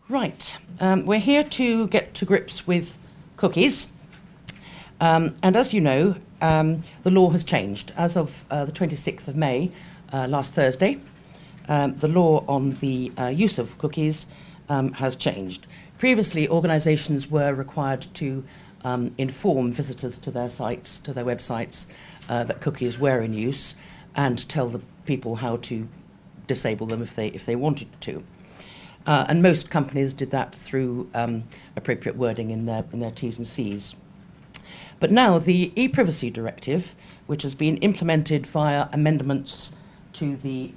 Right, we're here to get to grips with cookies. And as you know, the law has changed. As of the 26th of May, last Thursday, the law on the use of cookies has changed. Previously, organisations were required to inform visitors to their sites, to their websites, that cookies were in use, and tell the people how to disable them if they wanted to. And most companies did that through appropriate wording in their T's and C's. But now the e-privacy directive, which has been implemented via amendments to the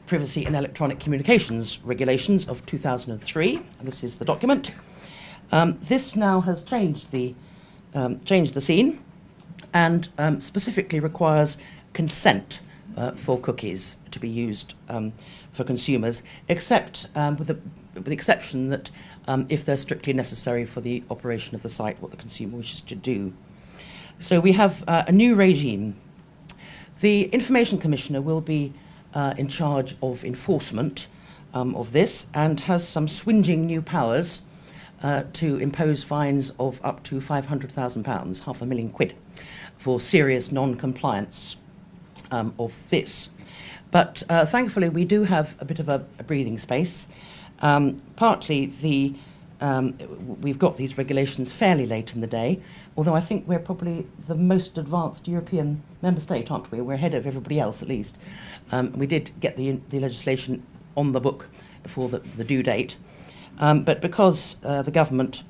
Privacy and Electronic Communications Regulations of 2003, and this is the document, this now has changed the scene and specifically requires consent for cookies to be used for consumers, except with the exception that if they're strictly necessary for the operation of the site, what the consumer wishes to do. So we have a new regime. The Information Commissioner will be in charge of enforcement of this and has some swinging new powers to impose fines of up to £500,000, £500,000, for serious non-compliance of this. But thankfully, we do have a bit of a breathing space. Partly, we've got these regulations fairly late in the day, although I think we're probably the most advanced European member state, aren't we? We're ahead of everybody else, at least. We did get the legislation on the book before the due date. But because the government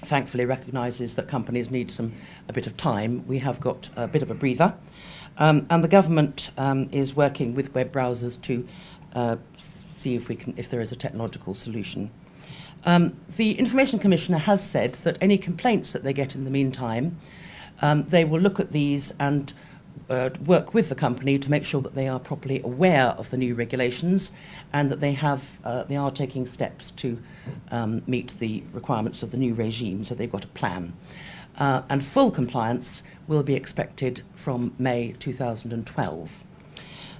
thankfully recognises that companies need a bit of time, we have got a bit of a breather. And the government is working with web browsers to see if there is a technological solution. The Information Commissioner has said that any complaints that they get in the meantime, they will look at these and work with the company to make sure that they are properly aware of the new regulations and that they are taking steps to meet the requirements of the new regime, so they've got a plan. And full compliance will be expected from May 2012.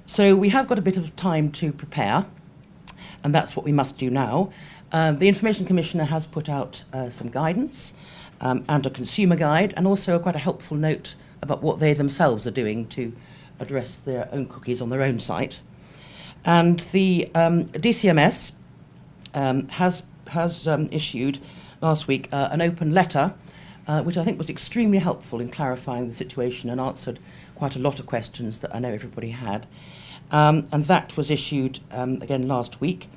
So we have got a bit of time to prepare, and that's what we must do now. The Information Commissioner has put out some guidance and a consumer guide, and also quite a helpful note about what they themselves are doing to address their own cookies on their own site. And the DCMS has issued last week an open letter which I think was extremely helpful in clarifying the situation and answered quite a lot of questions that I know everybody had. And that was issued again last week.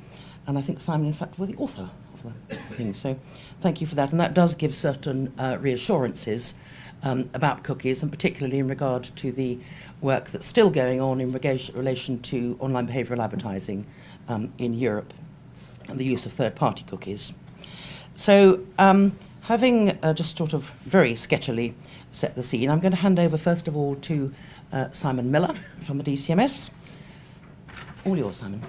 And I think Simon, in fact, was the author of the thing. So thank you for that. And that does give certain reassurances about cookies, and particularly in regard to the work that's still going on in relation to online behavioural advertising in Europe and the use of third-party cookies. So having just sort of very sketchily set the scene, I'm going to hand over first of all to Simon Miller from the DCMS. All yours, Simon.